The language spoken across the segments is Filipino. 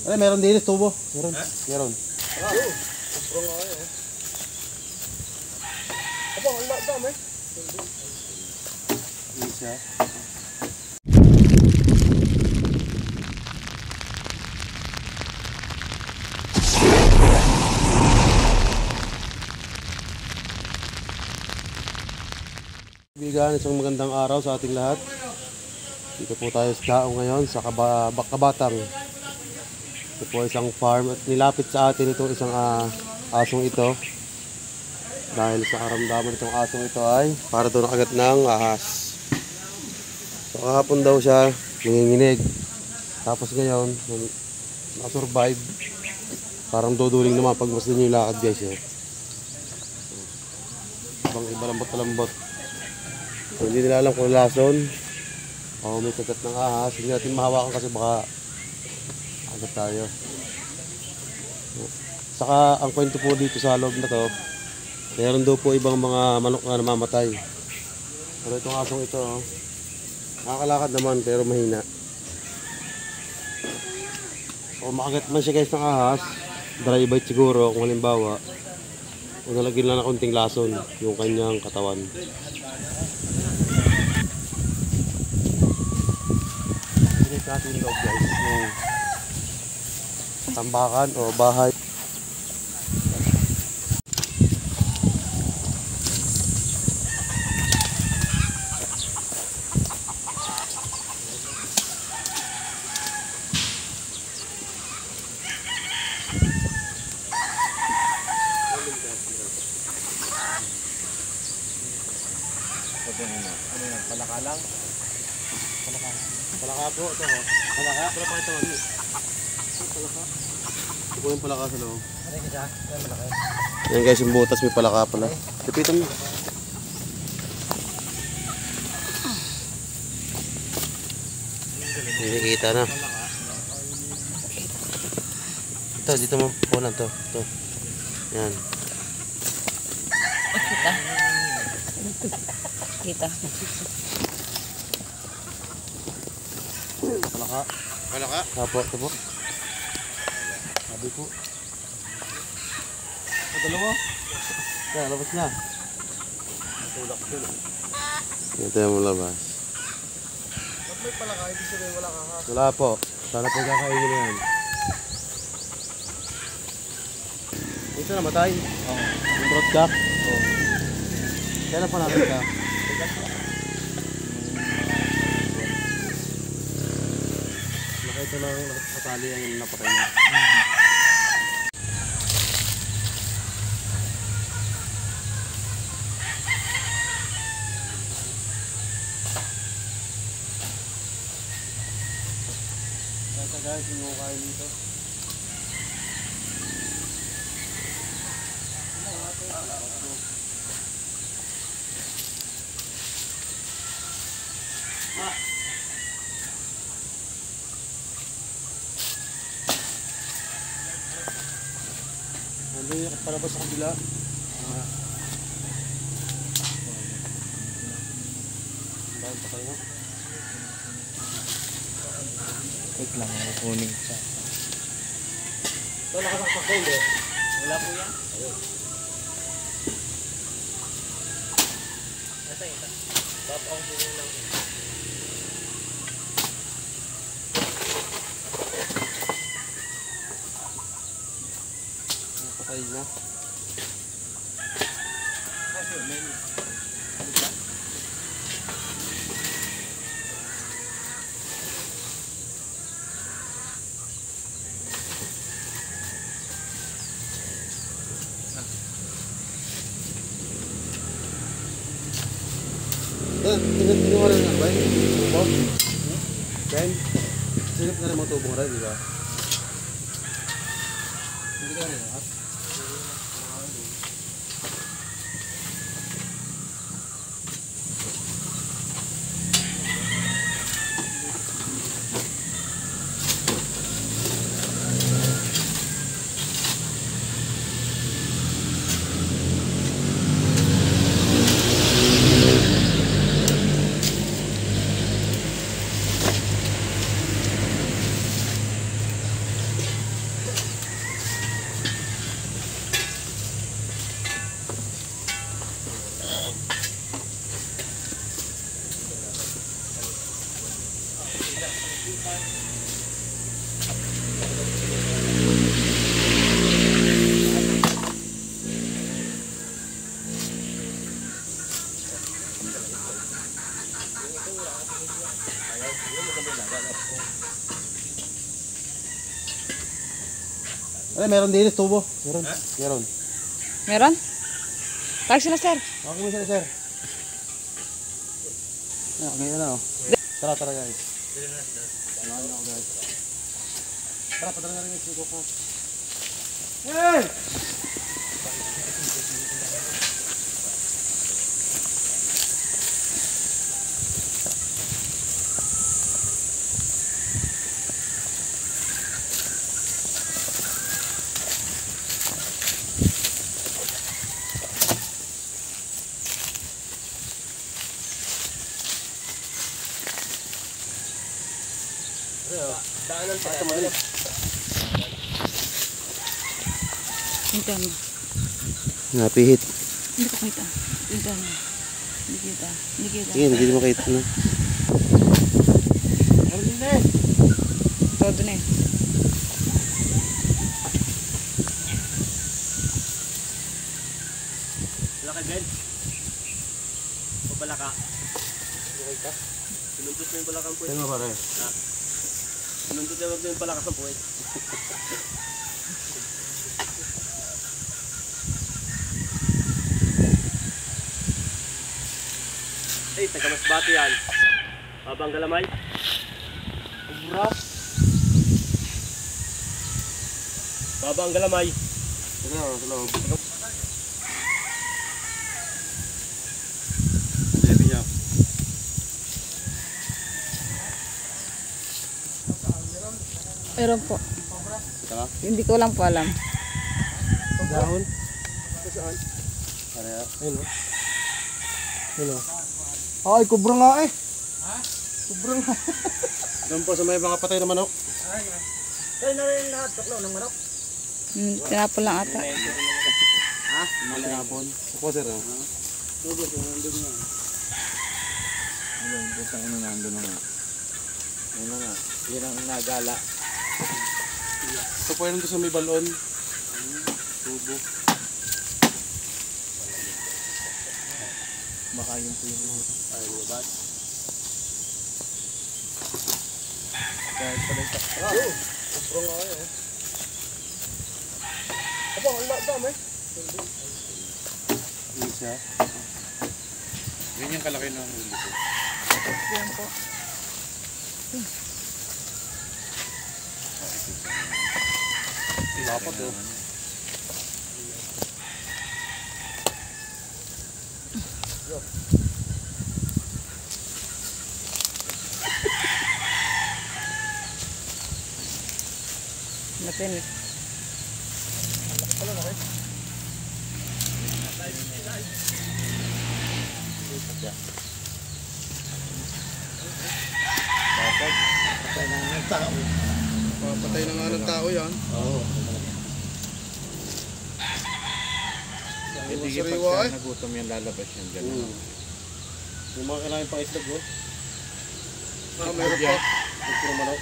Ay, meron din tubo. Meron. Meron. Sobrang ayaw. Aba, wala dami. Isa. Bigan, isang magandang araw sa ating lahat. Dito po tayo sa Daong ngayon sa Kabatang. Ito po isang farm at nilapit sa atin itong isang asong ito. Dahil sa karamdaman itong asong ito ay para doon agad ng ahas. So kahapon daw siya nanginginig. Tapos ngayon, nakasurvive. Parang duduling naman pag mas din yung lakad guys. Ibang iba lambot. So, hindi nila alam kung lason o may kagat ng ahas. Hindi natin mahawakan kasi baka agad tayo. Saka ang kwento po dito sa loob na to, meron daw po ibang mga manok na namamatay. Pero itong asong ito, nakakalakad naman pero mahina. Kung makagat man siya guys ng ahas, dry bite siguro kung halimbawa, kung nalagyan lang na konting lason yung kanyang katawan. Natin loob guys yung tambakan o bahay. Palaka lang. Palaka po ito ho. Palaka? Palaka ito ho. Palaka. Ito po yung palaka sa loob. Ano yung isa? Ano malaki? Ayan guys yung butas may palaka pala. Lapitan mo. Nakikita na. Ito dito mo po lang to. Ito. Yan. Kita. Palaka. Palaka? Apo, ito po. Sabi po. Dalawa. Kaya, labas na. Tulak dun. Ito yung labas. Ba't may palaka? Ibig sabihin wala kang ahas. Wala po. Sana po kakainin na yan. Ito namatay? Oo. Yung broadcock? Oo. Kailan pa natin ka? Ito lang nakatali ang napatay niya. Kaya guys, yung mga kain dito. Ano yung palabas sa kabila? Dahil pa kayo? Wait lang, kukunin siya. Ito nakasaksak ko hindi? Wala po yan? Ayun. Ito ito. Bapaong po lang. Napatay na. Kasi may Tinuha rin lang ba? Tubo? Ben? Silip na rin mga tubo rin, di ba? Hindi ka rin lahat? Ay, meron din tubo. Meron. Meron. Meron? Tawag sila, sir. Okay mo sila, sir. Okay, ano. Tara, tara guys. Samahan niyo ako guys. Tara, padala na rin yung siko ka. Hey! Daanan pa ito mali. Hinta mo. Napihit. Hindi ko kita. Hinta mo. Hindi kita. Hindi kita. Sige, hindi mo makita na. Todo na eh. Laki Ben. Pabalaka. Okay ka? Sinuntot mo yung balakang po. Ano pare? Sinuntot mo yung balakang po. Hey, taga Masbate yan. Babang Galamay. Ubra. Babang Galamay. Hello. Meron po. Tara. Hindi ko lang po alam. Dahon. Saan? Pare. Ayun o. Ayun o. Ay, kubra nga eh. Ha? Kubra nga. Doon po sa may mga patay na manok. Ay, na rin lahat. Taklaw ng manok. Tinapon lang ata. Ha? Mga tinapon. Ako sir. Tubo, nandun nga. Ayun, putang ina nandun na nga. Ano na, yun ang nagala. Ito po yun sa may balon. Tubo. Baka yun po yung Ay, lubat. kahit pala yung takpa. Kubra nga eh. Aba, ang dami. Yun siya. Yun yung kalaki ng huli ko. Yan po. Dapat oh. Napinis. Dapat, patay na ng tao. Patay na nga ng tao yan. Oo. Hindi sariwa pagka eh. nagutom yan, lalabas yan dyan. Yung mga kailangan pang itlog oh. Meron pa. Ito na manok.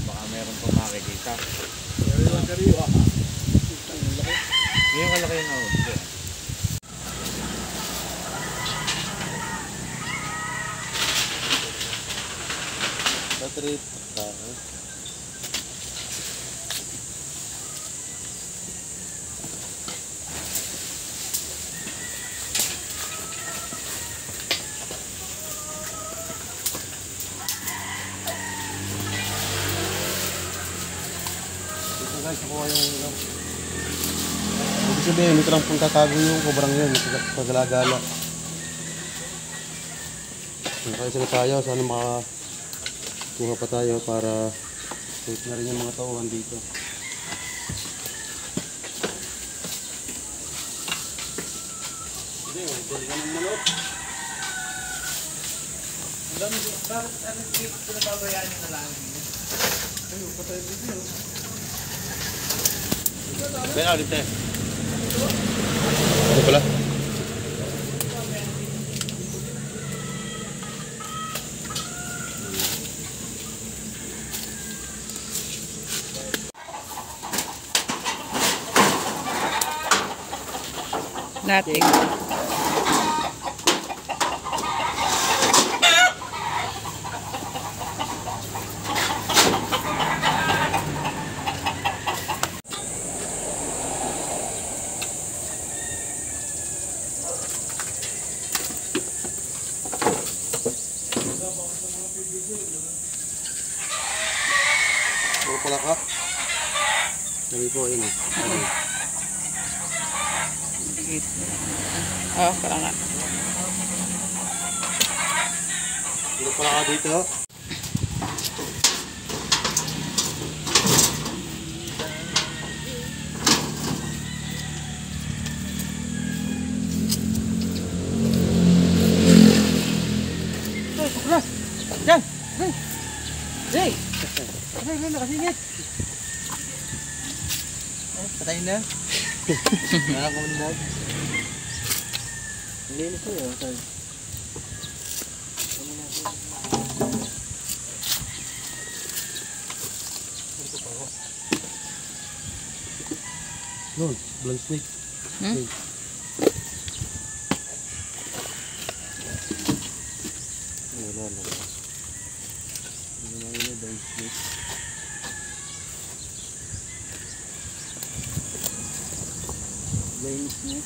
Baka meron pa makikita. Kariwa. Yung kalaki na huli. Battery. Ito guys, nakuha yung ulam. Ibig sabihin, ito lang pong tatago yung kubrang yun, paggalagala. Nakaisa na tayo, sana makakuha pa tayo para safe na rin yung mga tauhan dito. Hindi, dali ka ng manok. Bakit ano yung pinababayaan nyo na lang? Ayun, patay dito yun. Ben, ulit eh. Ano pala? Nating. palaka. Sabi po, yun eh. Dikit. Oh, parang nga. Puro palaka dito. Tuklas! Diyan! Hey! Hey! Hey, hey, nakasingit! Patayin na. Nakakumundag. Nalinis ko yun. Noon, blank snake. Hmm? Wala na. Wala na, blank snake. Linis niya.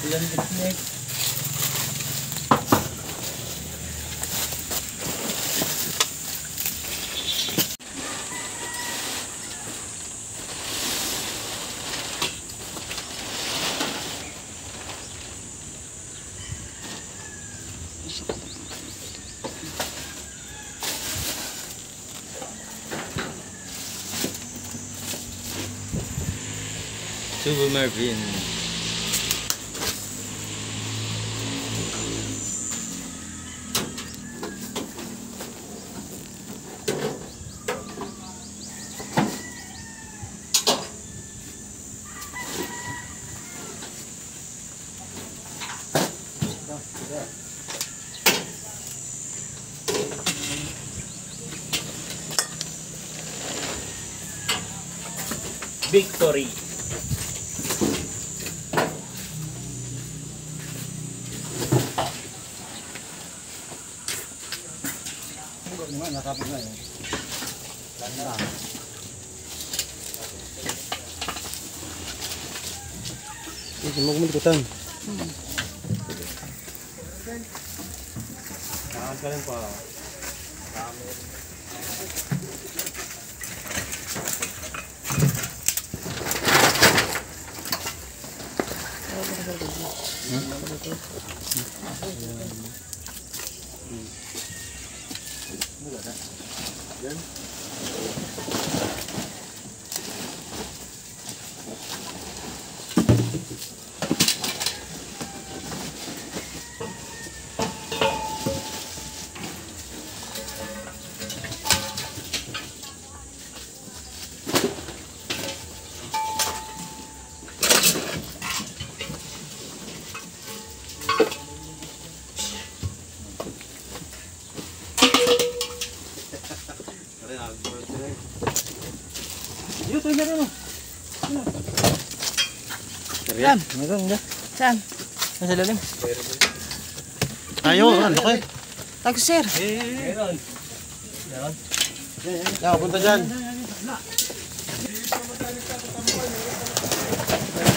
Ilan din snake? Subo Marvin. Victory. Nakapit na yun. Landa. Ito, magmulikutan. Saan ka rin pa? Dito, meron mo. Saan? Meron, hindi. Saan? Nasa lalim. Ayaw, ano kayo? Tag sir. Meron. Kaya, punta dyan.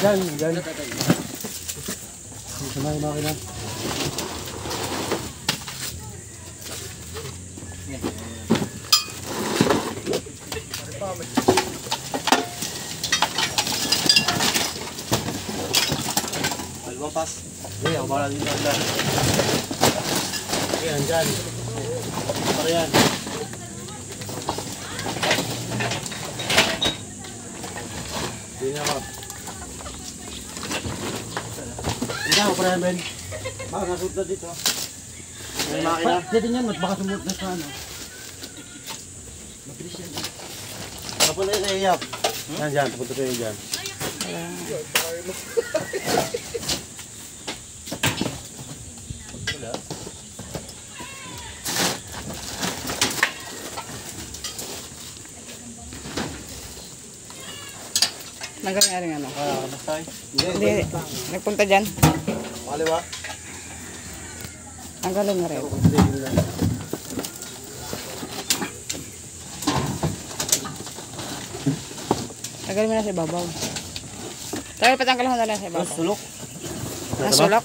Diyan, diyan. Dito na yung makina. Alwapas. Hindi, ako bala dito. Ayan, dyan. Para yan. Hindi na ako. Hindi ako, para yan, Ben. Baka nasud na dito. May makina. Dito yan, baka sumut na sa ano. Papunta yun sa iyap. Yan, dyan. Papunta tayo dyan. Nagaling ano? Bastay. Hindi. Nagpunta dyan. Kaliwa. Tanggalin mo rin. Tanggalin mo na sa ibabaw. Tayo, patanggal mo na lang sa ibabaw. Sulok. Nasulok.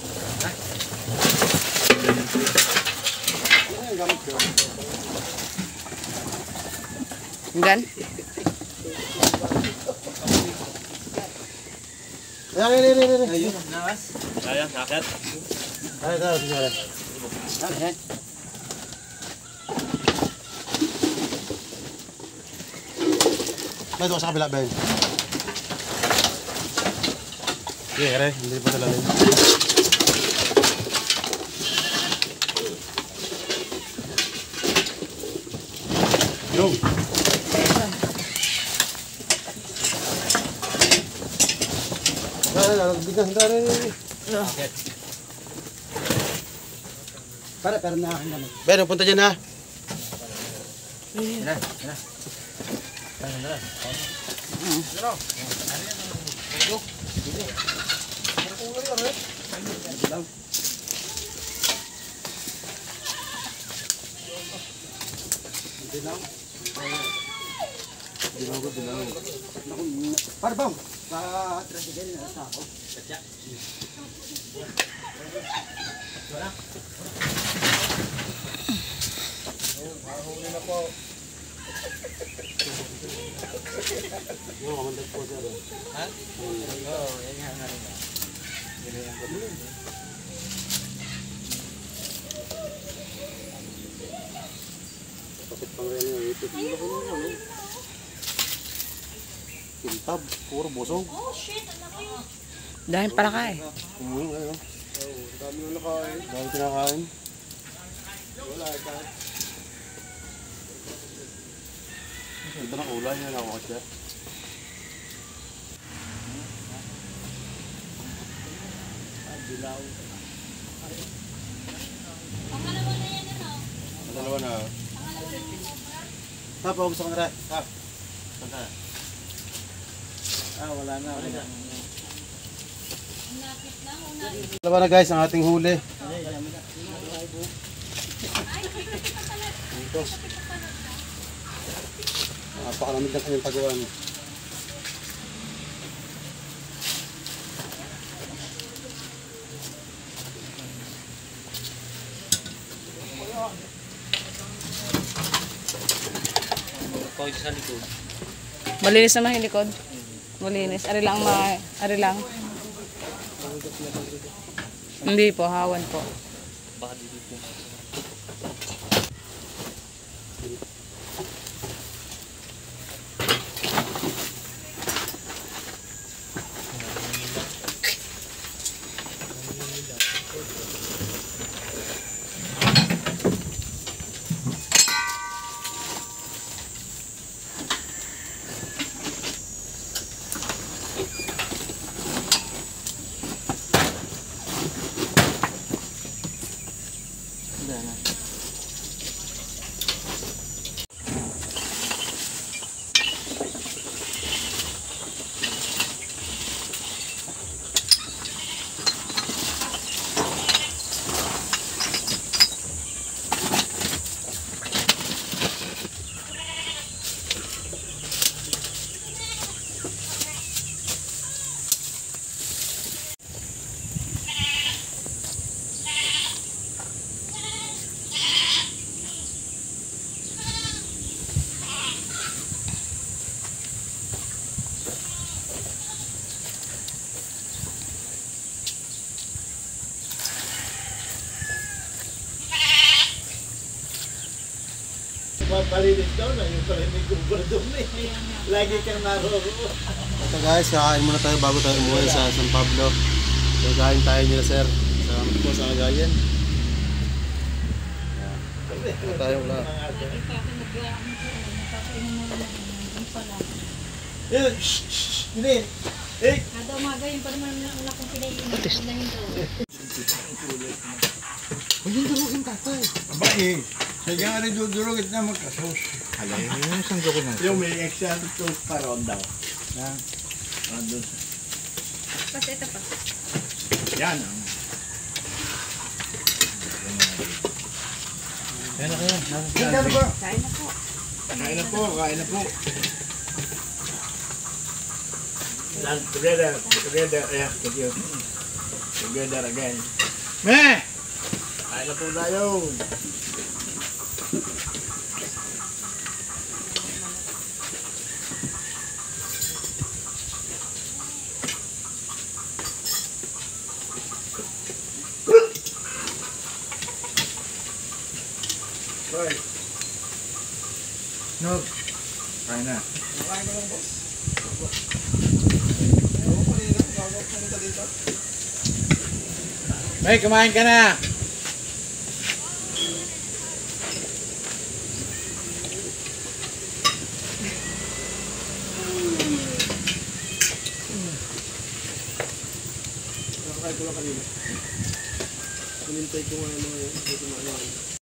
Gan? Ayan. Ayun, nakas. Sayang, sakit. Ayan. Ayan. May ito sa kabila, Ben. Sige, kare. Hindi pa talalim. Yo! Para na akin naman. Ben, punta dyan ha. Yan na, yan na. Para bang? Sa tricycle na sa ako. Oo, yan nga na rin. Kapit pang rin yung ipit. Kintab. Puro busog. Dahil pala ka eh. Umuwi ngayon. Dami na nakain. Dami kinakain. Wala ito. Ito ng ulan yan ako kasi. Dalawa na. Tap, gusto ko na rin. Tap. Tap. Wala na. Dalawa na guys ang ating huli. Dito. Napakalamig ng kanyang taguan. Pwede sa likod. Malinis naman yung likod. Malinis. Ari lang ari lang. Hindi po, hawan po. Baka dito. Papalinis daw na yung parinig ko pa doon eh. Lagi kang naroroon. Ito guys, kakain muna tayo bago tayo umuwi sa San Pablo. So kain tayo nila sir. Salamat po sa kagayan. Ito tayo wala. Yun, shh, hindi. Eh, Kada umaga yung pa naman wala kong pinaiinis na yung daw. huwag yung durugin tatay. Aba eh, kaya nga rin dudurugin na magkasos. Alam mo, isang dugo na. Yung may extra toast pa ron daw. Yan. Andun. Kasi ito pa. Yan. Kaya na kayo. Kain na po. Kain na po. Kain na po. Kain na po. Together. Together. Yeah, thank you. Together again. Meh! Kain na po tayo. Hoy. Nog. Kain na. May kumain ka na. Kakain ko lang kanina. Pinintay ko nga yung mga